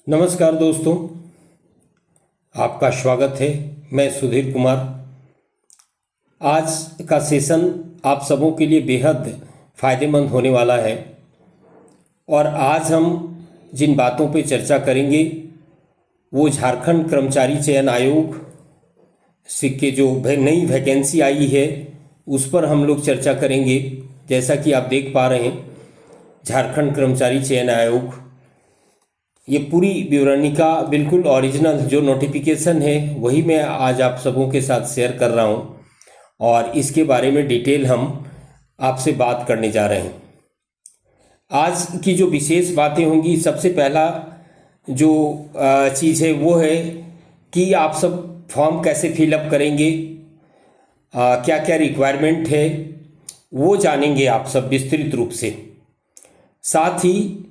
नमस्कार दोस्तों, आपका स्वागत है। मैं सुधीर कुमार। आज का सेशन आप सबों के लिए बेहद फ़ायदेमंद होने वाला है और आज हम जिन बातों पे चर्चा करेंगे वो झारखंड कर्मचारी चयन आयोग के जो नई वैकेंसी आई है उस पर हम लोग चर्चा करेंगे। जैसा कि आप देख पा रहे हैं, झारखंड कर्मचारी चयन आयोग, ये पूरी विवरणी का बिल्कुल ओरिजिनल जो नोटिफिकेशन है वही मैं आज आप सबों के साथ शेयर कर रहा हूँ और इसके बारे में डिटेल हम आपसे बात करने जा रहे हैं। आज की जो विशेष बातें होंगी, सबसे पहला जो चीज़ है वो है कि आप सब फॉर्म कैसे फिलअप करेंगे, क्या क्या रिक्वायरमेंट है वो जानेंगे आप सब विस्तृत रूप से। साथ ही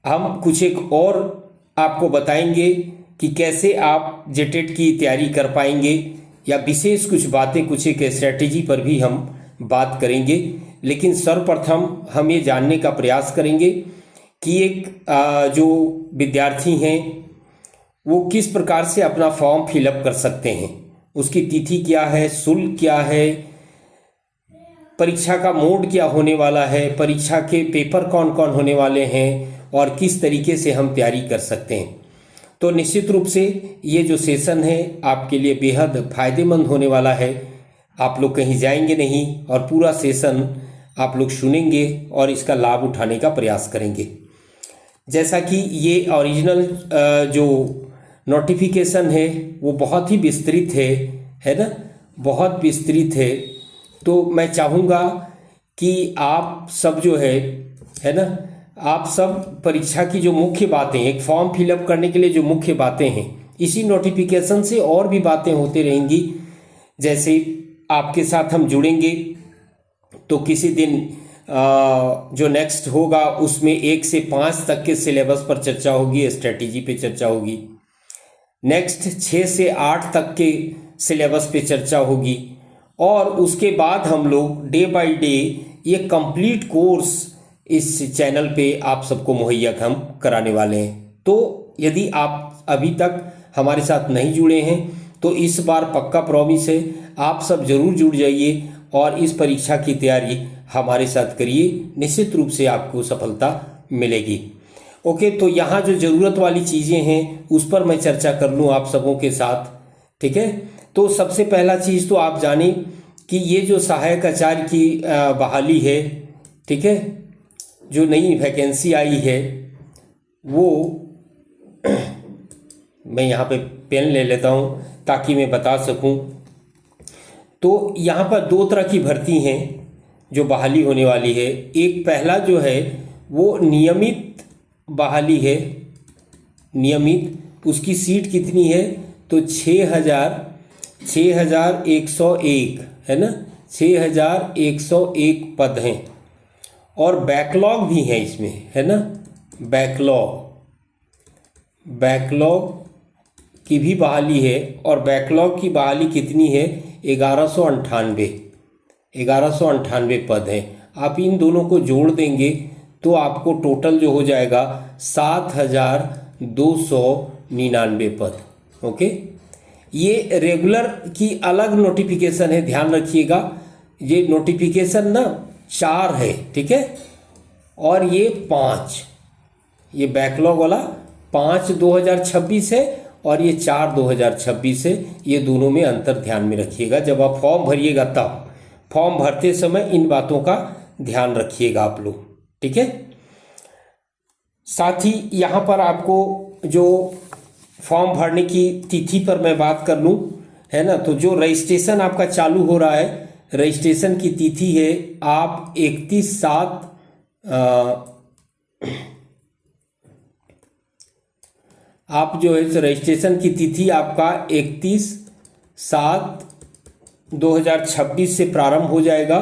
हम कुछ एक और आपको बताएंगे कि कैसे आप जेटेट की तैयारी कर पाएंगे या विशेष कुछ बातें, कुछ एक स्ट्रैटेजी पर भी हम बात करेंगे। लेकिन सर्वप्रथम हम ये जानने का प्रयास करेंगे कि एक जो विद्यार्थी हैं वो किस प्रकार से अपना फॉर्म फिलअप कर सकते हैं, उसकी तिथि क्या है, शुल्क क्या है, परीक्षा का मोड क्या होने वाला है, परीक्षा के पेपर कौन कौन होने वाले हैं और किस तरीके से हम तैयारी कर सकते हैं। तो निश्चित रूप से ये जो सेशन है आपके लिए बेहद फ़ायदेमंद होने वाला है। आप लोग कहीं जाएंगे नहीं और पूरा सेशन आप लोग सुनेंगे और इसका लाभ उठाने का प्रयास करेंगे। जैसा कि ये ओरिजिनल जो नोटिफिकेशन है वो बहुत ही विस्तृत है ना, बहुत विस्तृत है। तो मैं चाहूँगा कि आप सब जो है ना, आप सब परीक्षा की जो मुख्य बातें, एक फॉर्म फिलअप करने के लिए जो मुख्य बातें हैं, इसी नोटिफिकेशन से और भी बातें होती रहेंगी। जैसे आपके साथ हम जुड़ेंगे तो किसी दिन जो नेक्स्ट होगा उसमें 1 से 5 तक के सिलेबस पर चर्चा होगी, स्ट्रेटेजी पे चर्चा होगी। नेक्स्ट 6 से 8 तक के सिलेबस पे चर्चा होगी और उसके बाद हम लोग डे बाय डे ये कंप्लीट कोर्स इस चैनल पे आप सबको मुहैया हम कराने वाले हैं। तो यदि आप अभी तक हमारे साथ नहीं जुड़े हैं तो इस बार पक्का प्रॉमिस है, आप सब जरूर जुड़ जाइए और इस परीक्षा की तैयारी हमारे साथ करिए। निश्चित रूप से आपको सफलता मिलेगी। ओके, तो यहाँ जो ज़रूरत वाली चीज़ें हैं उस पर मैं चर्चा कर लूँ आप सबों के साथ, ठीक है। तो सबसे पहला चीज़ तो आप जानें कि ये जो सहायक आचार्य की बहाली है, ठीक है, जो नई वैकेंसी आई है वो मैं यहाँ पे पेन ले लेता हूँ ताकि मैं बता सकूँ। तो यहाँ पर 2 तरह की भर्ती हैं जो बहाली होने वाली है। एक पहला जो है वो नियमित बहाली है, नियमित, उसकी सीट कितनी है तो 6,101 है ना, 6,101 पद हैं और बैकलॉग भी है इसमें, है ना, बैकलॉग की भी बहाली है। और बैकलॉग की बहाली कितनी है, 1198 पद हैं। आप इन दोनों को जोड़ देंगे तो आपको टोटल जो हो जाएगा 7,299 पद। ओके, ये रेगुलर की अलग नोटिफिकेशन है, ध्यान रखिएगा। ये नोटिफिकेशन ना 4 है, ठीक है, और ये 5, ये बैकलॉग वाला 5 2026 है और ये 4 2026 है। ये दोनों में अंतर ध्यान में रखिएगा। जब आप फॉर्म भरिएगा तब फॉर्म भरते समय इन बातों का ध्यान रखिएगा आप लोग, ठीक है। साथ ही यहाँ पर आपको जो फॉर्म भरने की तिथि पर मैं बात कर लूँ, है ना, तो जो रजिस्ट्रेशन आपका चालू हो रहा है, रजिस्ट्रेशन की तिथि है आप 31/7 आप जो है रजिस्ट्रेशन की तिथि आपका 31/7/2026 से प्रारंभ हो जाएगा।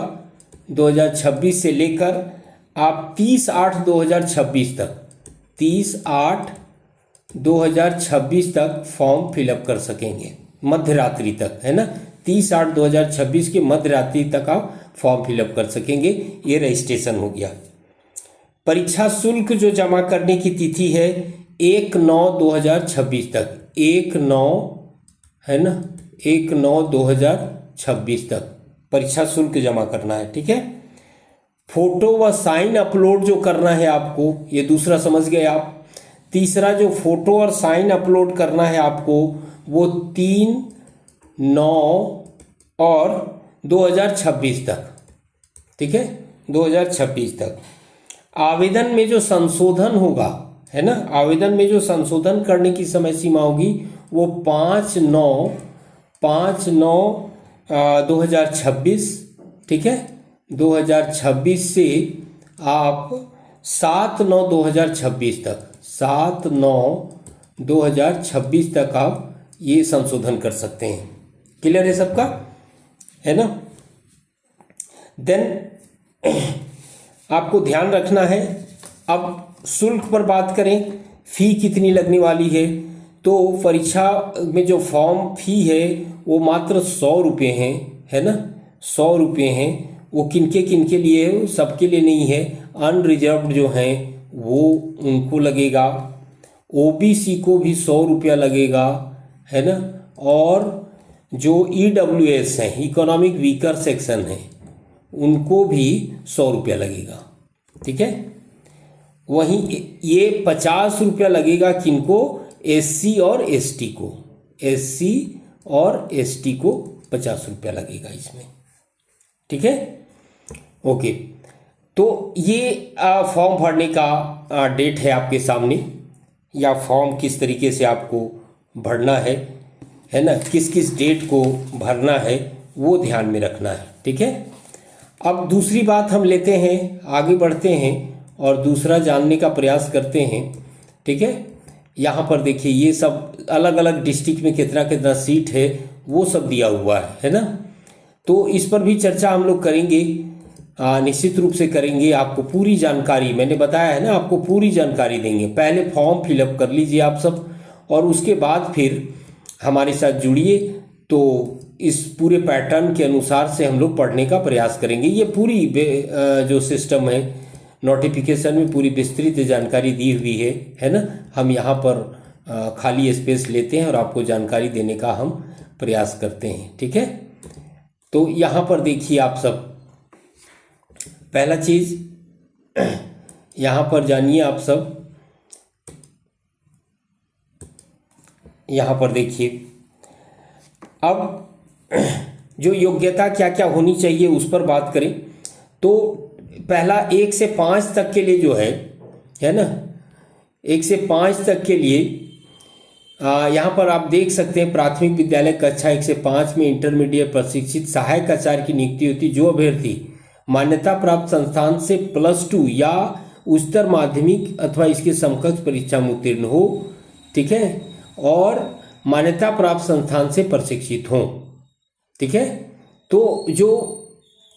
2026 से लेकर आप 30/8/2026 तक, 30/8/2026 तक फॉर्म फिलअप कर सकेंगे, मध्य रात्रि तक, है ना। 30/8/2026 के मध्य रात्रि तक आप फॉर्म फिलअप कर सकेंगे। ये रजिस्ट्रेशन हो गया। परीक्षा शुल्क जो जमा करने की तिथि है 1/9/2026 तक, 1/9 है ना, 1/9/2026 तक परीक्षा शुल्क जमा करना है। ठीक है, फोटो व साइन अपलोड जो करना है आपको, ये दूसरा समझ गए आप। तीसरा जो फोटो और साइन अपलोड करना है आपको, वो 3/9/2026 तक। ठीक है, 2026 तक। आवेदन में जो संशोधन होगा, है ना, आवेदन में जो संशोधन करने की समय सीमा होगी वो 5/9/2026। ठीक है, 2026 से आप 7/9/2026 तक, 7/9/2026 तक आप ये संशोधन कर सकते हैं। क्लियर है सबका, है ना। देन आपको ध्यान रखना है, अब शुल्क पर बात करें, फ़ी कितनी लगने वाली है। तो परीक्षा में जो फॉर्म फ़ी है वो मात्र 100 रुपये हैं, है ना, 100 रुपये हैं। वो किनके किनके लिए है, सबके लिए नहीं है। अनरिजर्व्ड जो हैं वो उनको लगेगा, ओबीसी को भी 100 रुपया लगेगा, है ना, और जो EWS हैं, इकोनॉमिक वीकर सेक्शन है, उनको भी 100 रुपया लगेगा। ठीक है, वहीं ये 50 रुपया लगेगा किनको, SC और ST को, SC और ST को 50 रुपया लगेगा इसमें। ठीक है, ओके। तो ये फॉर्म भरने का डेट है आपके सामने, या फॉर्म किस तरीके से आपको भरना है ना, किस किस डेट को भरना है वो ध्यान में रखना है। ठीक है, अब दूसरी बात हम लेते हैं, आगे बढ़ते हैं और दूसरा जानने का प्रयास करते हैं। ठीक है, यहाँ पर देखिए ये सब अलग अलग डिस्ट्रिक्ट में कितना कितना सीट है वो सब दिया हुआ है ना। तो इस पर भी चर्चा हम लोग करेंगे, निश्चित रूप से करेंगे। आपको पूरी जानकारी, मैंने बताया है ना, आपको पूरी जानकारी देंगे। पहले फॉर्म फिलअप कर लीजिए आप सब, और उसके बाद फिर हमारे साथ जुड़िए। तो इस पूरे पैटर्न के अनुसार से हम लोग पढ़ने का प्रयास करेंगे। ये पूरी जो सिस्टम है, नोटिफिकेशन में पूरी विस्तृत जानकारी दी हुई है ना। हम यहाँ पर खाली स्पेस लेते हैं और आपको जानकारी देने का हम प्रयास करते हैं। ठीक है, तो यहाँ पर देखिए आप सब, पहला चीज़ यहाँ पर जानिए आप सब, यहाँ पर देखिए। अब जो योग्यता क्या क्या होनी चाहिए उस पर बात करें तो पहला 1 से 5 तक के लिए जो है ना, 1 से 5 तक के लिए यहाँ पर आप देख सकते हैं, प्राथमिक विद्यालय कक्षा 1 से 5 में इंटरमीडिएट प्रशिक्षित सहायक आचार्य की नियुक्ति होती। जो अभ्यर्थी मान्यता प्राप्त संस्थान से +2 या उच्चतर माध्यमिक अथवा इसके समकक्ष परीक्षा में उत्तीर्ण हो, ठीक है, और मान्यता प्राप्त संस्थान से प्रशिक्षित हों। ठीक है, तो जो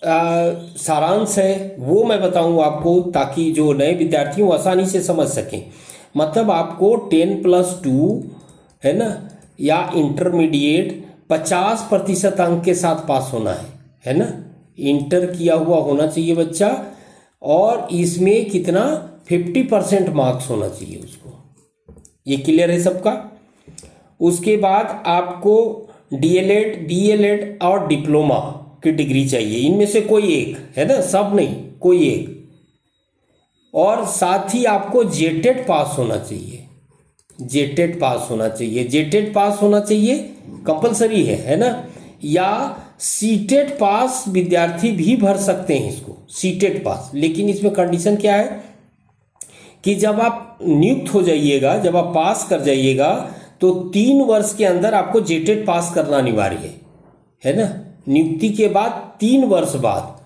सारांश है वो मैं बताऊं आपको, ताकि जो नए विद्यार्थी वो आसानी से समझ सकें। मतलब आपको 10+2 है ना, या इंटरमीडिएट 50% अंक के साथ पास होना है ना, इंटर किया हुआ होना चाहिए बच्चा, और इसमें कितना 50% मार्क्स होना चाहिए उसको। ये क्लियर है सबका। उसके बाद आपको DLED, BLED और डिप्लोमा की डिग्री चाहिए, इनमें से कोई एक, है ना, सब नहीं, कोई एक। और साथ ही आपको JTET पास होना चाहिए, JTET पास होना चाहिए, JTET पास होना चाहिए, कंपलसरी है ना। या CTET पास विद्यार्थी भी भर सकते हैं इसको, CTET पास। लेकिन इसमें कंडीशन क्या है कि जब आप नियुक्त हो जाइएगा, जब आप पास कर जाइएगा, तो 3 वर्ष के अंदर आपको JTET पास करना अनिवार्य है ना। नियुक्ति के बाद 3 वर्ष बाद,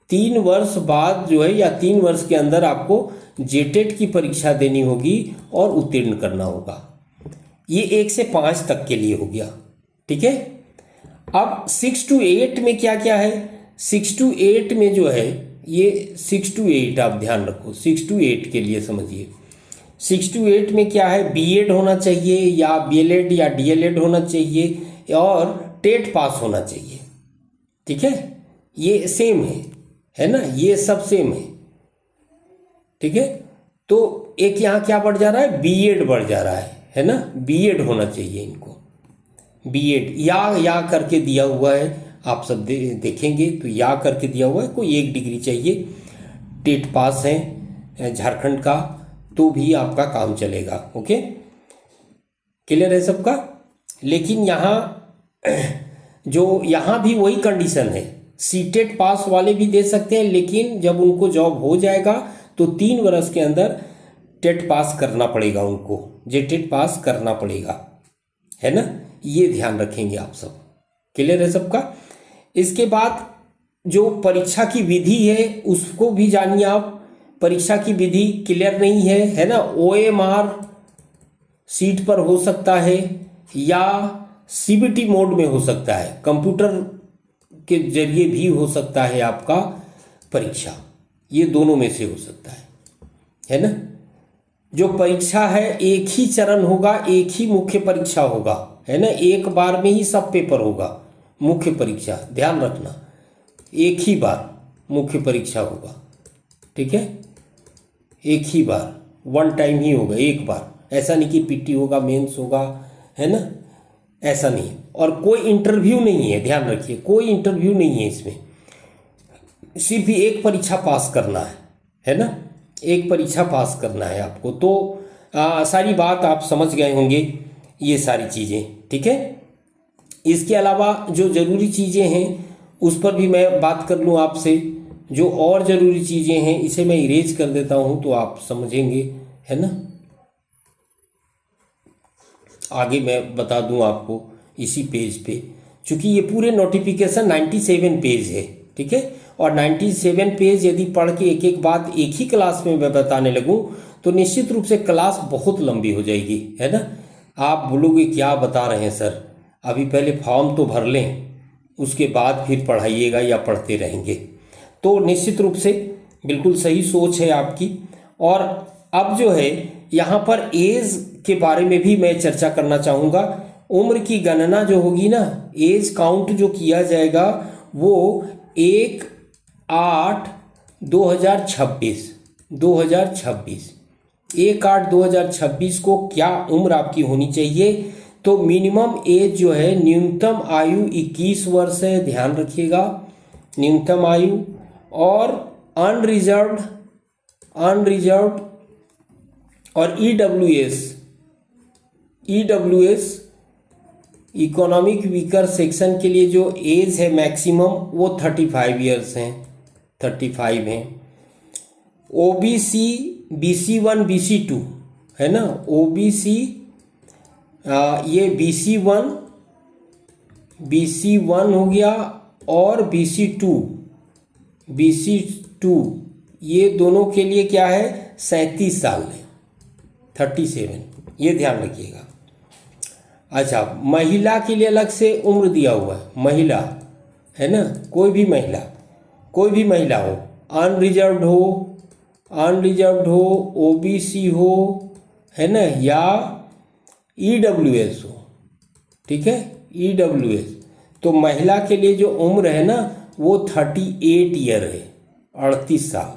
3 वर्ष बाद जो है, या 3 वर्ष के अंदर आपको JTET की परीक्षा देनी होगी और उत्तीर्ण करना होगा। ये 1 से 5 तक के लिए हो गया। ठीक है, अब 6 to 8 में क्या क्या है। 6 to 8 में जो है, ये 6 to 8 आप ध्यान रखो, 6 to 8 के लिए समझिए। 6 to 8 में क्या है, BEd होना चाहिए, या BLED या DLED होना चाहिए, और टेट पास होना चाहिए। ठीक है, ये सेम है ना, ये सब सेम है। ठीक है, तो एक यहाँ क्या बढ़ जा रहा है, बीएड बढ़ जा रहा है ना, बीएड होना चाहिए इनको, बीएड या करके दिया हुआ है, आप सब देखेंगे तो या करके दिया हुआ है, कोई 1 डिग्री चाहिए, टेट पास है झारखंड का तो भी आपका काम चलेगा। ओके, क्लियर है सबका। लेकिन यहाँ जो यहाँ भी वही कंडीशन है, सीटेट पास वाले भी दे सकते हैं, लेकिन जब उनको जॉब हो जाएगा तो 3 वर्ष के अंदर टेट पास करना पड़ेगा उनको, जेटेट पास करना पड़ेगा, है ना, ये ध्यान रखेंगे आप सब। क्लियर है सबका। इसके बाद जो परीक्षा की विधि है उसको भी जानिए आप। परीक्षा की विधि क्लियर नहीं है ना, OMR सीट पर हो सकता है या CBT मोड में हो सकता है, कंप्यूटर के जरिए भी हो सकता है आपका परीक्षा, ये दोनों में से हो सकता है ना। जो परीक्षा है एक ही चरण होगा, एक ही मुख्य परीक्षा होगा, है ना, एक बार में ही सब पेपर होगा, मुख्य परीक्षा ध्यान रखना, एक ही बार मुख्य परीक्षा होगा, ठीक है, एक ही बार, 1 टाइम ही होगा, एक बार, ऐसा नहीं कि पीटी होगा, मेंस होगा, है ना, ऐसा नहीं। और कोई इंटरव्यू नहीं है, ध्यान रखिए, कोई इंटरव्यू नहीं है इसमें, सिर्फ एक परीक्षा पास करना है ना, एक परीक्षा पास करना है आपको। तो सारी बात आप समझ गए होंगे, ये सारी चीज़ें, ठीक है। इसके अलावा जो ज़रूरी चीज़ें हैं उस पर भी मैं बात कर लूँ आपसे। जो और ज़रूरी चीज़ें हैं इसे मैं इरेज कर देता हूँ तो आप समझेंगे, है ना। आगे मैं बता दूँ आपको इसी पेज पे, चूँकि ये पूरे नोटिफिकेशन 97 पेज है, ठीक है, और 97 पेज यदि पढ़ के एक एक बात एक ही क्लास में मैं बताने लगूँ तो निश्चित रूप से क्लास बहुत लंबी हो जाएगी, है ना। आप बोलोगे क्या बता रहे हैं सर, अभी पहले फॉर्म तो भर लें उसके बाद फिर पढ़ाइएगा या पढ़ते रहेंगे। तो निश्चित रूप से बिल्कुल सही सोच है आपकी। और अब जो है यहाँ पर एज के बारे में भी मैं चर्चा करना चाहूँगा। उम्र की गणना जो होगी ना, एज काउंट जो किया जाएगा वो 1/8/2026 1/8/2026 को क्या उम्र आपकी होनी चाहिए। तो मिनिमम एज जो है, न्यूनतम आयु 21 वर्ष है, ध्यान रखिएगा, न्यूनतम आयु। और अनरिजर्व्ड और ईडब्ल्यूएस इकोनॉमिक वीकर सेक्शन के लिए जो एज है मैक्सिमम वो 35 ईयर्स हैं, 35 हैं। ओबीसी BC1 BC2 है ना, ओबीसी ये BC1 हो गया और BC2 ये दोनों के लिए क्या है, 37 साल है, 37, ये ध्यान रखिएगा। अच्छा, महिला के लिए अलग से उम्र दिया हुआ है, महिला है ना, कोई भी महिला हो, अनरिजर्व्ड हो, ओबीसी हो, है ना, या ईडब्ल्यूएस हो, ठीक है, ईडब्ल्यूएस। तो महिला के लिए जो उम्र है ना वो 38 ईयर है, 38 साल।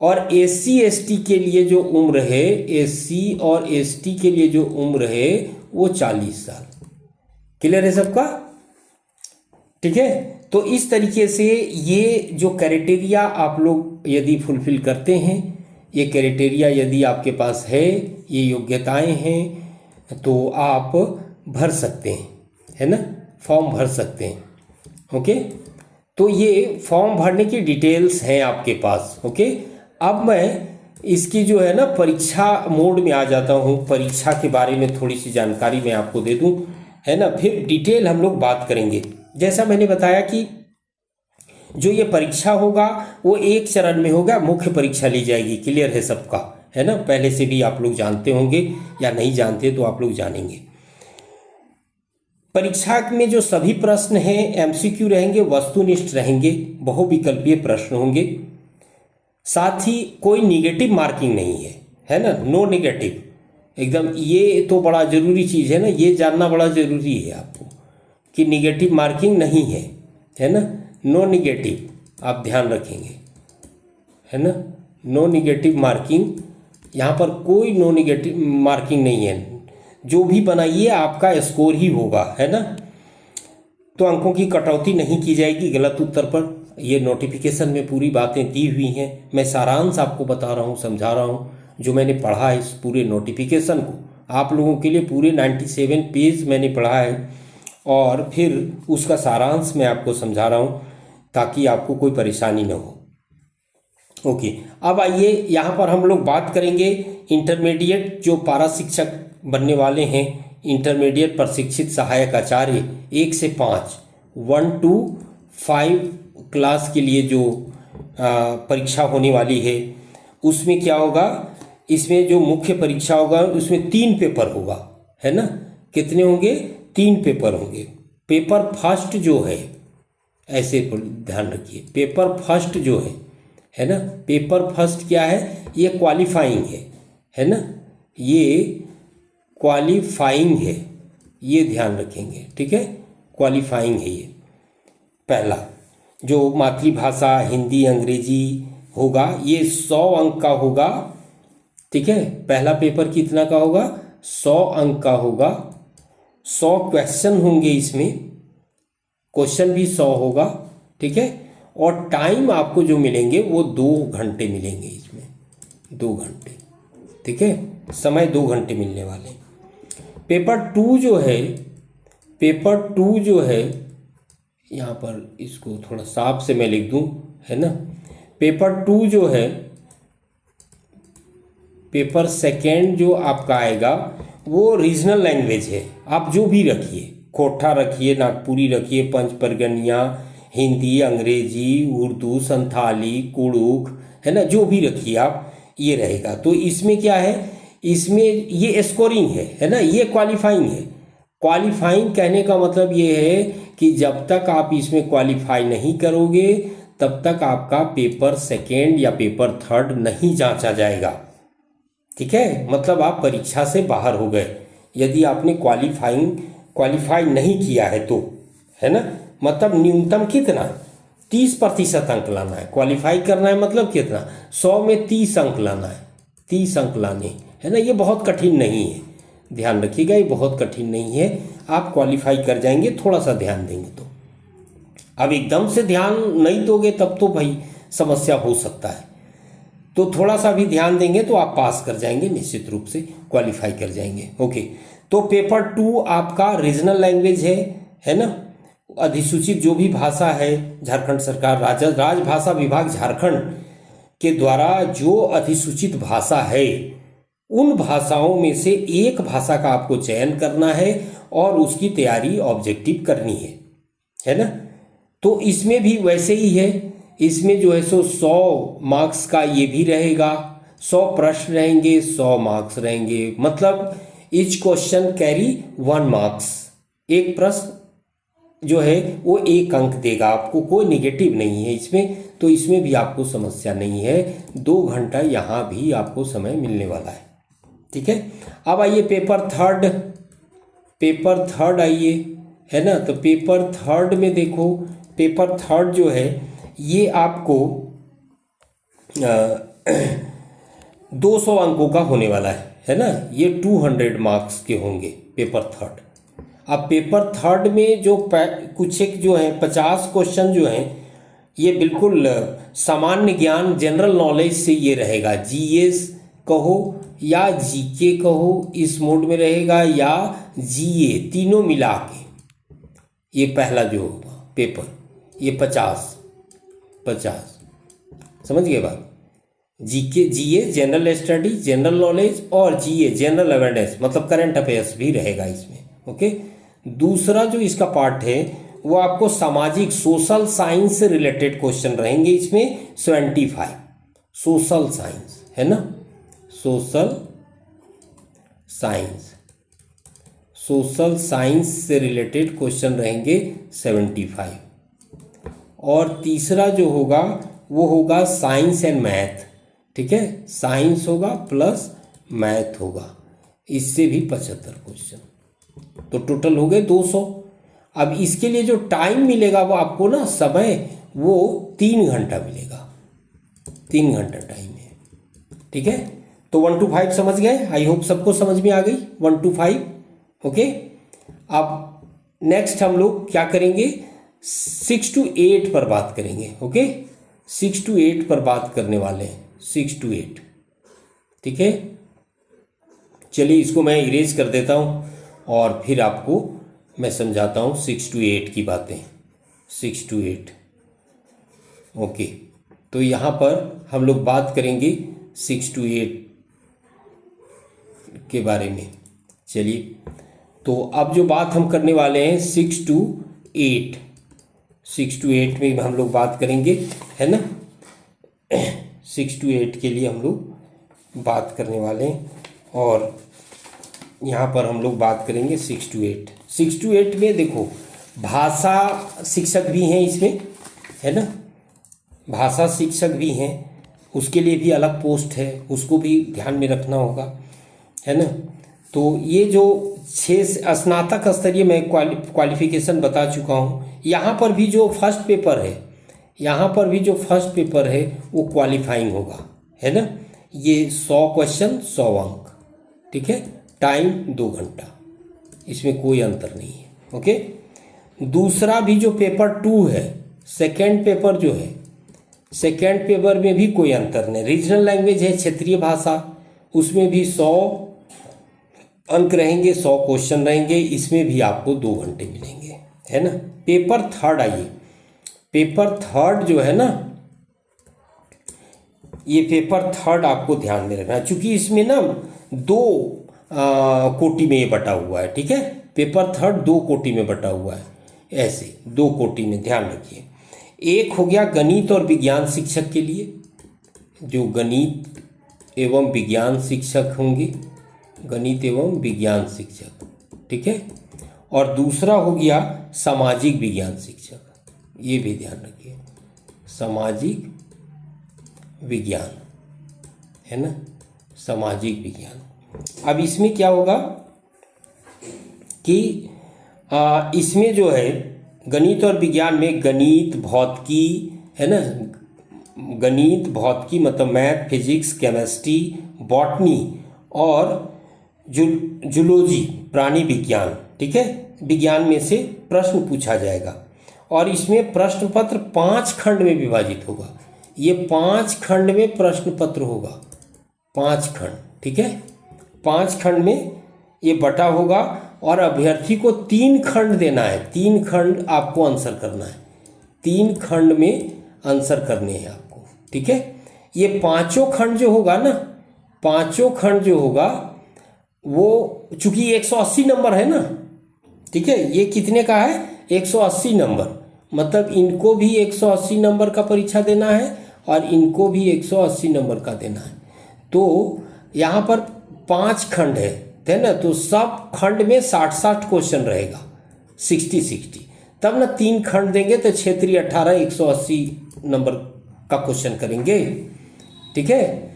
और SC ST के लिए जो उम्र है, SC और ST के लिए जो उम्र है वो 40 साल। क्लियर है सबका, ठीक है। तो इस तरीके से ये जो क्राइटेरिया आप लोग यदि फुलफिल करते हैं, ये क्राइटेरिया यदि आपके पास है, ये योग्यताएं हैं, तो आप भर सकते हैं, है ना, फॉर्म भर सकते हैं। ओके, तो ये फॉर्म भरने की डिटेल्स हैं आपके पास। ओके, अब मैं इसकी जो है ना परीक्षा मोड में आ जाता हूँ, परीक्षा के बारे में थोड़ी सी जानकारी मैं आपको दे दूँ, है ना, फिर डिटेल हम लोग बात करेंगे। जैसा मैंने बताया कि जो ये परीक्षा होगा वो एक चरण में होगा, मुख्य परीक्षा ली जाएगी। क्लियर है सबका, है ना, पहले से भी आप लोग जानते होंगे या नहीं जानते तो आप लोग जानेंगे। परीक्षा में जो सभी प्रश्न हैं MCQ रहेंगे, वस्तुनिष्ठ रहेंगे, बहुविकल्पीय प्रश्न होंगे, साथ ही कोई निगेटिव मार्किंग नहीं है ना, नो निगेटिव, एकदम। ये तो बड़ा ज़रूरी चीज़ है ना, ये जानना बड़ा ज़रूरी है आपको कि निगेटिव मार्किंग नहीं है ना, नो निगेटिव, आप ध्यान रखेंगे, है ना, नो निगेटिव मार्किंग, यहाँ पर कोई नो निगेटिव मार्किंग नहीं है। जो भी बनाइए आपका स्कोर ही होगा, है ना। तो अंकों की कटौती नहीं की जाएगी गलत उत्तर पर। ये नोटिफिकेशन में पूरी बातें दी हुई हैं। मैं सारांश आपको बता रहा हूँ, समझा रहा हूँ, जो मैंने पढ़ा है इस पूरे नोटिफिकेशन को आप लोगों के लिए। पूरे 97 पेज मैंने पढ़ा है और फिर उसका सारांश मैं आपको समझा रहा हूँ ताकि आपको कोई परेशानी न हो। ओके, अब आइए यहाँ पर हम लोग बात करेंगे इंटरमीडिएट जो पारा शिक्षक बनने वाले हैं, इंटरमीडिएट प्रशिक्षित सहायक आचार्य 1 से 5, 1 to 5 क्लास के लिए जो परीक्षा होने वाली है, उसमें क्या होगा, इसमें जो मुख्य परीक्षा होगा उसमें 3 पेपर होगा, है ना। कितने होंगे? 3 पेपर होंगे। पेपर फर्स्ट जो है, ऐसे ध्यान रखिए, पेपर फर्स्ट जो है ना, पेपर फर्स्ट क्या है, ये क्वालिफाइंग है ना, ये क्वालिफाइंग है, ये ध्यान रखेंगे, ठीक है। क्वालिफाइंग है ये पहला, जो मातृभाषा हिंदी अंग्रेजी होगा, ये 100 अंक का होगा, ठीक है। पहला पेपर कितना का होगा? 100 अंक का होगा। 100 क्वेश्चन होंगे इसमें, क्वेश्चन भी 100 होगा, ठीक है। और टाइम आपको जो मिलेंगे वो 2 घंटे मिलेंगे इसमें, 2 घंटे, ठीक है। समय 2 घंटे मिलने वाले। पेपर 2 जो है, पेपर 2 जो है, यहाँ पर इसको थोड़ा साफ से मैं लिख दूँ, है ना। पेपर 2 जो है, पेपर सेकेंड जो आपका आएगा वो रीजनल लैंग्वेज है। आप जो भी रखिए, कोठा रखिए, नागपुरी रखिए, पंच परगनिया, हिंदी, अंग्रेजी, उर्दू, संथाली, कुड़ुक, है ना, जो भी रखिए आप, ये रहेगा। तो इसमें क्या है, इसमें ये स्कोरिंग है ना, ये क्वालिफाइंग है। क्वालिफाइंग कहने का मतलब ये है कि जब तक आप इसमें क्वालिफाई नहीं करोगे तब तक आपका पेपर सेकेंड या पेपर थर्ड नहीं जांचा जाएगा, ठीक है। मतलब आप परीक्षा से बाहर हो गए यदि आपने क्वालिफाई नहीं किया है तो, है ना। मतलब न्यूनतम कितना, 30% अंक लाना है। क्वालिफाई करना है मतलब कितना, 100 में 30 अंक लाना है, 30 अंक लाने, है ना। ये बहुत कठिन नहीं है, ध्यान रखिएगा, ये बहुत कठिन नहीं है। आप क्वालिफाई कर जाएंगे, थोड़ा सा ध्यान देंगे तो। अब एकदम से ध्यान नहीं दोगे तब तो भाई समस्या हो सकता है, तो थोड़ा सा भी ध्यान देंगे तो आप पास कर जाएंगे, निश्चित रूप से क्वालिफाई कर जाएंगे। ओके, तो पेपर 2 आपका रीजनल लैंग्वेज है ना। अधिसूचित जो भी भाषा है, झारखंड सरकार राजभाषा विभाग झारखंड के द्वारा जो अधिसूचित भाषा है, उन भाषाओं में से एक भाषा का आपको चयन करना है और उसकी तैयारी ऑब्जेक्टिव करनी है ना। तो इसमें भी वैसे ही है, इसमें जो है सो 100 मार्क्स का ये भी रहेगा, 100 प्रश्न रहेंगे, 100 मार्क्स रहेंगे। मतलब ईच क्वेश्चन कैरी 1 मार्क्स, एक प्रश्न जो है वो 1 अंक देगा आपको, कोई निगेटिव नहीं है इसमें, तो इसमें भी आपको समस्या नहीं है। 2 घंटा यहाँ भी आपको समय मिलने वाला है, ठीक है। अब आइए पेपर थर्ड आइए, है ना। तो पेपर थर्ड में देखो, पेपर थर्ड जो है ये आपको 200 अंकों का होने वाला है ना। ये 200 मार्क्स के होंगे पेपर थर्ड। अब पेपर थर्ड में जो कुछ एक जो है 50 क्वेश्चन जो हैं, ये बिल्कुल सामान्य ज्ञान जनरल नॉलेज से ये रहेगा। जीएस कहो या जीके कहो, इस मोड में रहेगा, या जीए, तीनों मिला के ये पहला जो होगा पेपर, ये 50 समझ गए बात। जीके, जीए जनरल स्टडी, जनरल नॉलेज, और जीए जनरल अवेयरनेस, मतलब करंट अफेयर्स भी रहेगा इसमें। ओके, दूसरा जो इसका पार्ट है वो आपको सामाजिक सोशल साइंस से रिलेटेड क्वेश्चन रहेंगे इसमें 75। सोशल साइंस है ना, सोशल साइंस से रिलेटेड क्वेश्चन रहेंगे 75। और तीसरा जो होगा वो होगा साइंस एंड मैथ, ठीक है। साइंस होगा प्लस मैथ होगा, इससे भी 75 क्वेश्चन, तो टोटल हो गए 200। अब इसके लिए जो टाइम मिलेगा वो आपको ना, समय वो 3 घंटा मिलेगा, 3 घंटा टाइम है, ठीक है। तो 1 to 5 समझ गए, आई होप सबको समझ में आ गई 1 to 5। ओके, अब नेक्स्ट हम लोग क्या करेंगे, 6 to 8 पर बात करेंगे। ओके, 6 to 8 पर बात करने वाले हैं, 6 to 8। ठीक है, चलिए इसको मैं इरेज कर देता हूँ और फिर आपको मैं समझाता हूँ 6 to 8 की बातें। 6 to 8 ओके, तो यहाँ पर हम लोग बात करेंगे 6 to 8 के बारे में। चलिए, तो अब जो बात हम करने वाले हैं 6 to 8, 6 to 8 में हम लोग बात करेंगे, है ना। 6 to 8 के लिए हम लोग बात करने वाले हैं और यहाँ पर हम लोग बात करेंगे 6 to 8। 6 to 8 में देखो भाषा शिक्षक भी हैं इसमें, है ना, भाषा शिक्षक भी हैं, उसके लिए भी अलग पोस्ट है, उसको भी ध्यान में रखना होगा, है ना। तो ये जो 6 स्नातक स्तरीय मैं क्वालिफिकेशन बता चुका हूँ। यहाँ पर भी जो फर्स्ट पेपर है, यहाँ पर भी जो फर्स्ट पेपर है वो क्वालिफाइंग होगा, है ना। ये 100 क्वेश्चन 100 अंक, ठीक है, टाइम 2 घंटा, इसमें कोई अंतर नहीं है। ओके, दूसरा भी जो पेपर 2 है, सेकेंड पेपर जो है, सेकेंड पेपर में भी कोई अंतर नहीं। रीजनल लैंग्वेज है, क्षेत्रीय भाषा, उसमें भी 100 अंक रहेंगे, 100 क्वेश्चन रहेंगे, इसमें भी आपको 2 घंटे मिलेंगे, है ना। पेपर थर्ड आइए, पेपर थर्ड जो है ना, ये पेपर थर्ड आपको ध्यान में रखना है, चूंकि इसमें ना 2 कोटि में ये बटा हुआ है, ठीक है। पेपर थर्ड 2 कोटि में बटा हुआ है, ऐसे 2 कोटि में, ध्यान रखिए। एक हो गया गणित और विज्ञान शिक्षक के लिए, जो गणित एवं विज्ञान शिक्षक होंगे, गणित एवं विज्ञान शिक्षक, ठीक है। और दूसरा हो गया सामाजिक विज्ञान शिक्षक, ये भी ध्यान रखिए, सामाजिक विज्ञान, है ना, सामाजिक विज्ञान। अब इसमें क्या होगा कि इसमें जो है गणित और विज्ञान में गणित, भौतिकी, है ना, गणित, भौतिकी मतलब मैथ, फिजिक्स, केमिस्ट्री, बॉटनी और जूलॉजी प्राणी विज्ञान, ठीक है, विज्ञान में से प्रश्न पूछा जाएगा। और इसमें प्रश्न पत्र 5 खंड में विभाजित होगा, ये 5 खंड में प्रश्न पत्र होगा, 5 खंड, ठीक है, 5 खंड में ये बटा होगा। और अभ्यर्थी को 3 खंड देना है, 3 खंड आपको आंसर करना है, 3 खंड में आंसर करने हैं आपको, ठीक है। ये 5 खंड जो होगा ना, 5 खंड जो होगा वो चूंकि 180 नंबर है ना, ठीक है, ये कितने का है, 180 नंबर, मतलब इनको भी 180 नंबर का परीक्षा देना है और इनको भी 180 नंबर का देना है। तो यहाँ पर 5 खंड है ना, तो सब खंड में 60-60 क्वेश्चन रहेगा, 60-60, तब ना 3 खंड देंगे तो क्षेत्रीय 18 180 नंबर का क्वेश्चन करेंगे, ठीक है।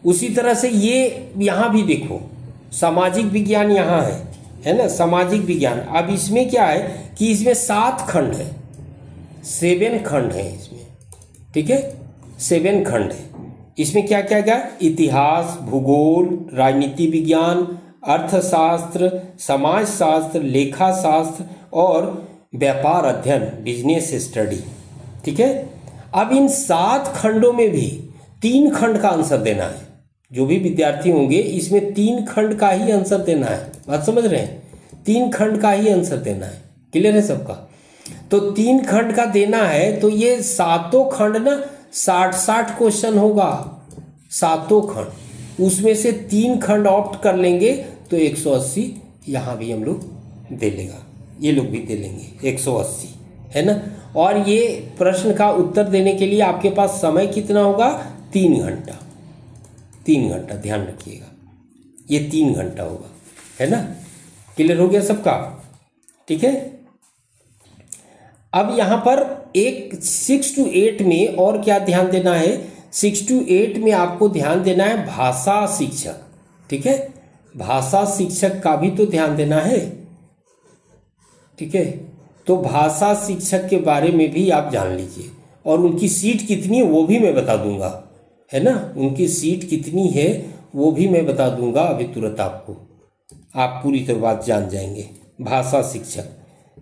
उसी तरह से ये यहाँ भी देखो सामाजिक विज्ञान यहाँ है ना, सामाजिक विज्ञान। अब इसमें क्या है कि इसमें 7 खंड है, 7 खंड है इसमें, ठीक है, 7 खंड है। इसमें क्या क्या क्या, इतिहास, भूगोल, राजनीति विज्ञान, अर्थशास्त्र, समाजशास्त्र, लेखा शास्त्र और व्यापार अध्ययन, बिजनेस स्टडी, ठीक है। अब इन 7 खंडों में भी 3 खंड का आंसर देना है, जो भी विद्यार्थी होंगे इसमें 3 खंड का ही आंसर देना है, बात समझ रहे हैं, 3 खंड का ही आंसर देना है, क्लियर है सबका। तो 3 खंड का देना है, तो ये 7 खंड ना 60-60 क्वेश्चन होगा, 7 खंड, उसमें से 3 खंड ऑप्ट कर लेंगे तो 180 यहाँ भी हम लोग दे लेगा, ये लोग भी दे लेंगे 180, है ना। और ये प्रश्न का उत्तर देने के लिए आपके पास समय कितना होगा, 3 घंटा, 3 घंटा, ध्यान रखिएगा, ये 3 घंटा होगा, है ना। क्लियर हो गया सबका, ठीक है। अब यहाँ पर एक 6 to 8 में और क्या ध्यान देना है, 6 to 8 में आपको ध्यान देना है भाषा शिक्षक, ठीक है, भाषा शिक्षक का भी तो ध्यान देना है, ठीक है। तो भाषा शिक्षक के बारे में भी आप जान लीजिए, और उनकी सीट कितनी है वो भी मैं बता दूंगा, है ना, उनकी सीट कितनी है वो भी मैं बता दूंगा अभी तुरंत आपको, आप पूरी तरह बात जान जाएंगे। भाषा शिक्षक,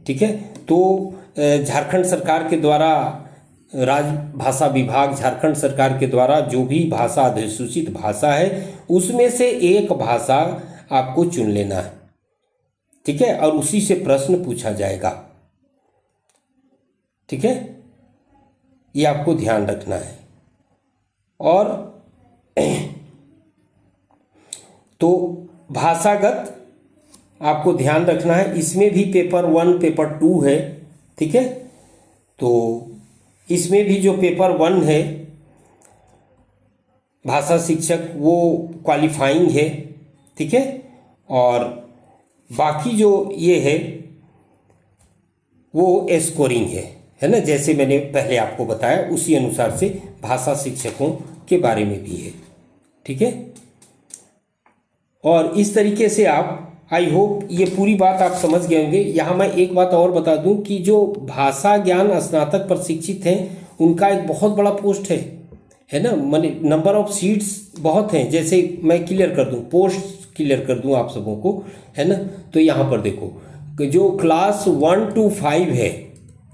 ठीक है। तो झारखंड सरकार के द्वारा, राजभाषा विभाग झारखंड सरकार के द्वारा जो भी भाषा अधिसूचित भाषा है उसमें से एक भाषा आपको चुन लेना है, ठीक है, और उसी से प्रश्न पूछा जाएगा, ठीक है, ये आपको ध्यान रखना है। और तो भाषागत आपको ध्यान रखना है, इसमें भी पेपर 1 पेपर 2 है, ठीक है। तो इसमें भी जो पेपर 1 है भाषा शिक्षक वो क्वालिफाइंग है, ठीक है, और बाकी जो ये है वो स्कोरिंग है ना, जैसे मैंने पहले आपको बताया उसी अनुसार से भाषा शिक्षकों के बारे में भी है, ठीक है। और इस तरीके से आप, आई होप ये पूरी बात आप समझ गए होंगे। यहाँ मैं एक बात और बता दूं कि जो भाषा ज्ञान स्नातक प्रशिक्षित हैं उनका एक बहुत बड़ा पोस्ट है ना, माने नंबर ऑफ सीट्स बहुत हैं। जैसे मैं क्लियर कर दूं, पोस्ट क्लियर कर दूं आप सबों को, है ना। तो यहाँ पर देखो जो क्लास 1 to 5 है,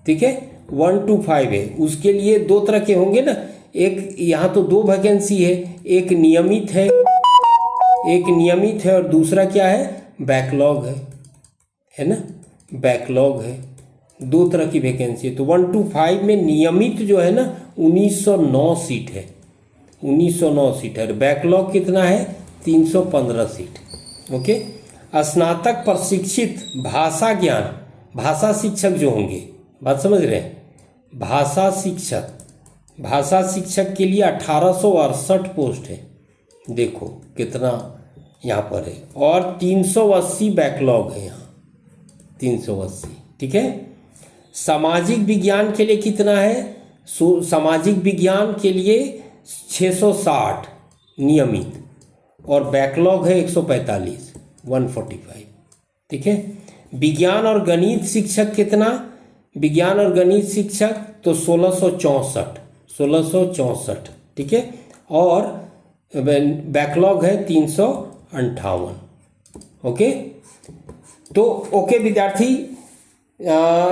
ठीक है, 1 to 5 है, उसके लिए 2 तरह के होंगे ना। एक यहाँ तो 2 वैकेंसी है, एक नियमित है और दूसरा क्या है, बैकलॉग है ना, बैकलॉग है। 2 तरह की वैकेंसी है। तो 1 to 5 में नियमित जो है ना 1909 सीट है, 1909 सीट है। बैकलॉग कितना है, 315 सीट। ओके, स्नातक प्रशिक्षित भाषा ज्ञान, भाषा शिक्षक जो होंगे, बात समझ रहे हैं, भाषा शिक्षक के लिए 1868 पोस्ट है, देखो कितना यहाँ पर है, और 380 बैकलॉग है यहाँ, 380, ठीक है। सामाजिक विज्ञान के लिए कितना है, सामाजिक विज्ञान के लिए 660 नियमित, और बैकलॉग है 145, 145, ठीक है। विज्ञान और गणित शिक्षक कितना, विज्ञान और गणित शिक्षक तो 1664, ठीक है, और बैकलॉग है 358। ओके, तो ओके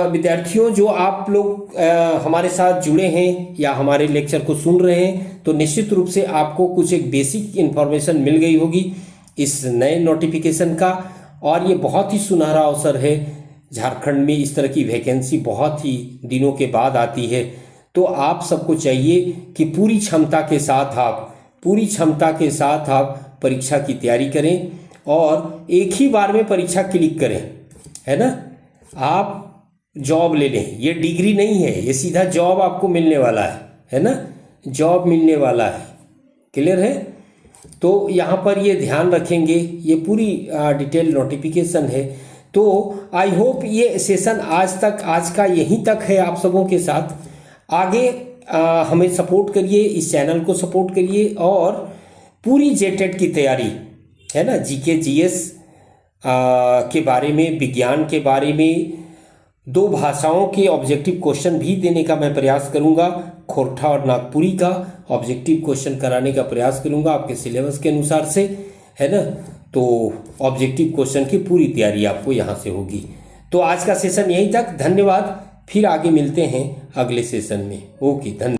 विद्यार्थियों जो आप लोग हमारे साथ जुड़े हैं या हमारे लेक्चर को सुन रहे हैं, तो निश्चित रूप से आपको कुछ एक बेसिक इन्फॉर्मेशन मिल गई होगी इस नए नोटिफिकेशन का। और ये बहुत ही सुनहरा अवसर है, झारखंड में इस तरह की वैकेंसी बहुत ही दिनों के बाद आती है। तो आप सबको चाहिए कि पूरी क्षमता के साथ आप परीक्षा की तैयारी करें और एक ही बार में परीक्षा क्लिक करें, है ना। आप जॉब ले लें, ये डिग्री नहीं है, ये सीधा जॉब आपको मिलने वाला है ना, जॉब मिलने वाला है, क्लियर है। तो यहाँ पर ये ध्यान रखेंगे, ये पूरी डिटेल नोटिफिकेशन है। तो आई होप ये सेशन आज का यहीं तक है आप सबों के साथ। आगे हमें सपोर्ट करिए, इस चैनल को सपोर्ट करिए और पूरी जेटेट की तैयारी, है ना, जीके जीएस के बारे में, विज्ञान के बारे में, 2 भाषाओं के ऑब्जेक्टिव क्वेश्चन भी देने का मैं प्रयास करूंगा। खोरठा और नागपुरी का ऑब्जेक्टिव क्वेश्चन कराने का प्रयास करूंगा आपके सिलेबस के अनुसार से, है ना। तो ऑब्जेक्टिव क्वेश्चन की पूरी तैयारी आपको यहाँ से होगी। तो आज का सेशन यहीं तक, धन्यवाद। फिर आगे मिलते हैं अगले सेशन में। ओके, धन्यवाद।